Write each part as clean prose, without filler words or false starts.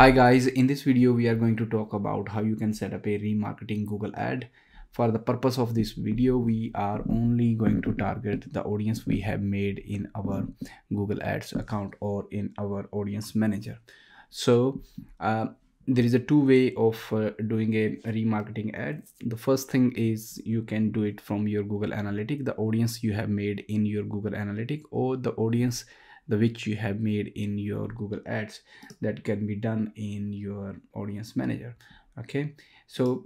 Hi guys, in this video we are going to talk about how you can set up a remarketing Google ad. For the purpose of this video, we are only going to target the audience we have made in our Google Ads account or in our audience manager. So there is a two way of doing a remarketing ad. The first thing is you can do it from your Google Analytics, the audience you have made in your Google Analytics, or the audience the which you have made in your Google Ads that can be done in your audience manager. Okay, so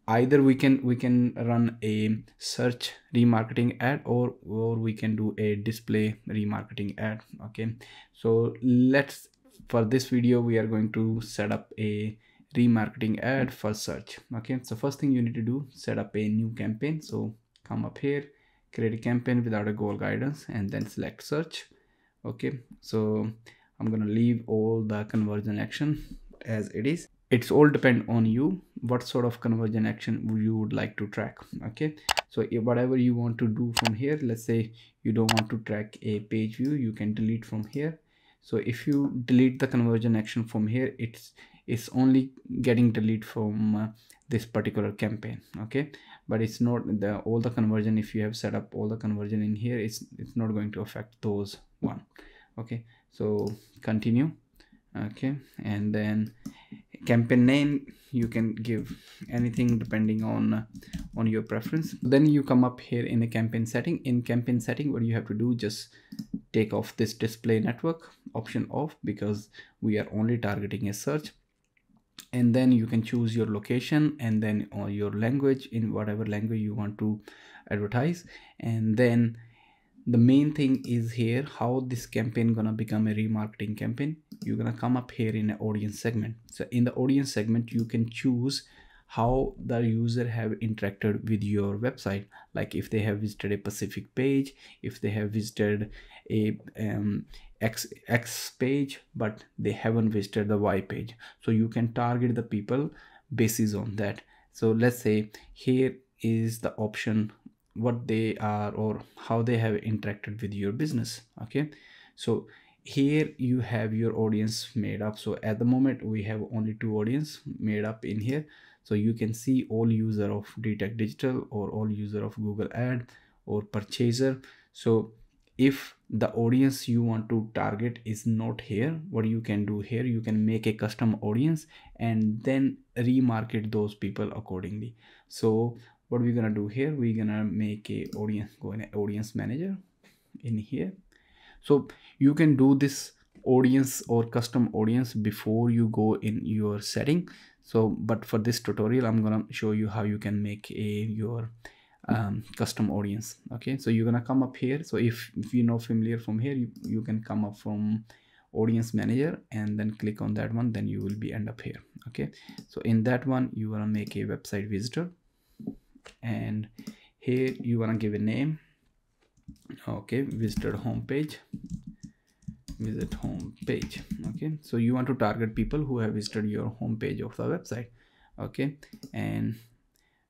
either we can run a search remarketing ad or we can do a display remarketing ad. Okay, so let's for this video we are going to set up a remarketing ad for search. Okay, so first thing you need to do, set up a new campaign. So come up here, create a campaign without a goal guidance, and then select search. Okay, so I'm gonna leave all the conversion action as it is. It's all depend on you what sort of conversion action you would like to track. Okay, so whatever you want to do from here, let's say you don't want to track a page view, you can delete from here. So if you delete the conversion action from here, it's only getting delete from this particular campaign. Okay, but it's not the all the conversion. If you have set up all the conversion in here, it's not going to affect those one. Okay, so continue. Okay, and then campaign name you can give anything depending on your preference. Then you come up here in a campaign setting. In campaign setting, what you have to do, just take off this display network option off, because we are only targeting a search. And then you can choose your location and then your language, in whatever language you want to advertise. And then the main thing is here, how this campaign gonna become a remarketing campaign. You're gonna come up here in an audience segment. So in the audience segment, you can choose how the user have interacted with your website. Like if they have visited a specific page, if they have visited a X page but they haven't visited the Y page, so you can target the people basis on that. So let's say here is the option what they are or how they have interacted with your business. Okay, so here you have your audience made up. So at the moment we have only two audience made up in here. So you can see all user of DTech Digital or all user of Google Ad or purchaser. So if the audience you want to target is not here, what you can do here, you can make a custom audience and then remarket those people accordingly. So what we're gonna do here, we're gonna make a audience, go in audience manager in here. So you can do this audience or custom audience before you go in your setting. So but for this tutorial I'm gonna show you how you can make your custom audience. Okay, so you're gonna come up here. So if you're not familiar from here, you can come up from audience manager and then click on that one, then you will be end up here. Okay, so in that one you wanna make a website visitor, and here you wanna give a name. Okay, visitor homepage, visit home page. Okay, so you want to target people who have visited your home page of the website. Okay, and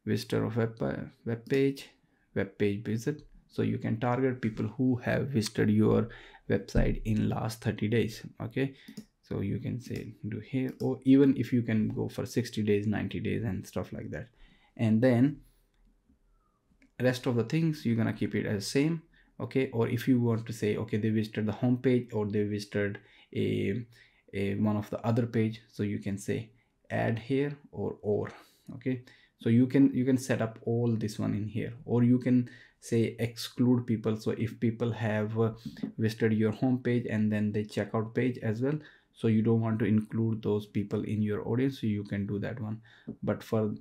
visitor of web page visit. So you can target people who have visited your website in last 30 days. Okay, so you can say do here, or even if you can go for 60 days, 90 days and stuff like that. And then rest of the things you're gonna keep it as same. Okay, or if you want to say okay, they visited the home page or they visited a one of the other page, so you can say add here or okay, so you can set up all this one in here, or you can say exclude people. So if people have visited your home page and then they checkout page as well, so you don't want to include those people in your audience, so you can do that one. But for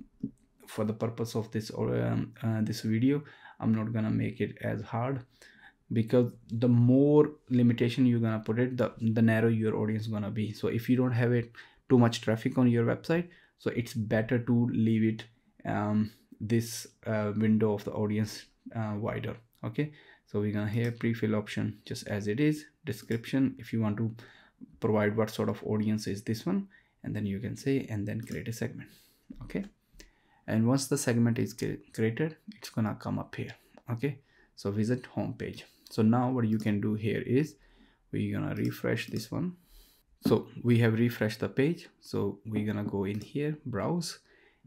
the purpose of this this video, I'm not gonna make it as hard, because the more limitation you're gonna put it, the narrow your audience gonna be. So if you don't have it too much traffic on your website, so it's better to leave it this window of the audience wider. Okay, so we're gonna here pre-fill option just as it is, description if you want to provide what sort of audience is this one, and then you can say and then create a segment. Okay, and once the segment is created, it's gonna come up here. Okay, so visit home page. So now what you can do here is we're gonna refresh this one. So we have refreshed the page. So we're gonna go in here, browse,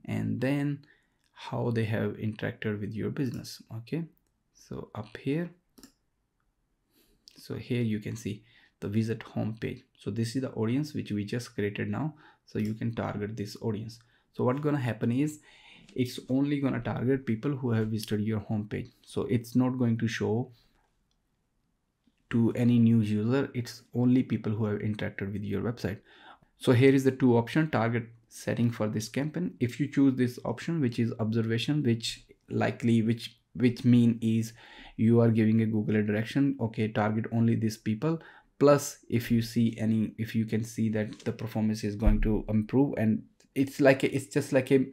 and then how they have interacted with your business. Okay, so up here, so here you can see the visit home page. So this is the audience which we just created now. So you can target this audience. So what's gonna happen is it's only gonna target people who have visited your home page. So it's not going to show to any new user. It's only people who have interacted with your website. So here is the two option target setting for this campaign. If you choose this option, which is observation, which likely which mean is you are giving a Google a direction, okay, target only these people. Plus if you see any, if you can see that the performance is going to improve, and it's like it's just like a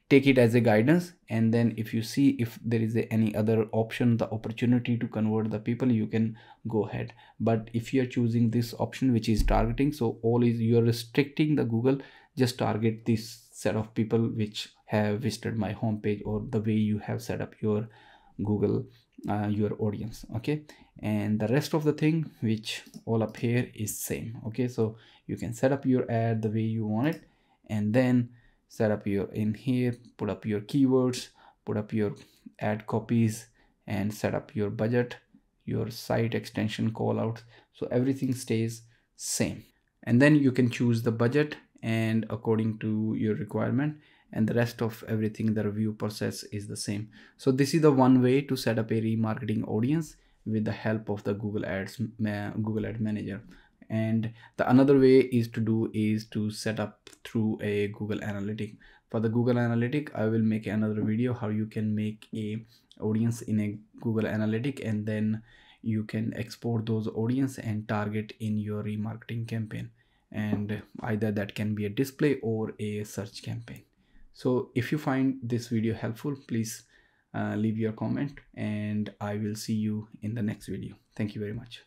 take it as a guidance. And then if you see if there is any other option, the opportunity to convert the people, you can go ahead. But if you are choosing this option which is targeting, so all is you are restricting the Google, just target this set of people which have visited my homepage, or the way you have set up your Google your audience. Okay, and the rest of the thing which all up here is same. Okay, so you can set up your ad the way you want it, and then set up your in here, put up your keywords, put up your ad copies, and set up your budget, your site extension callouts. So everything stays same, and then you can choose the budget and according to your requirement, and the rest of everything, the review process is the same. So this is the one way to set up a remarketing audience with the help of the Google Ads Google Ad Manager. And the another way is to set up through a Google Analytic. For the Google Analytic, I will make another video how you can make a audience in a Google Analytic, and then you can export those audience and target in your remarketing campaign, and either that can be a display or a search campaign. So if you find this video helpful, please leave your comment, and I will see you in the next video. Thank you very much.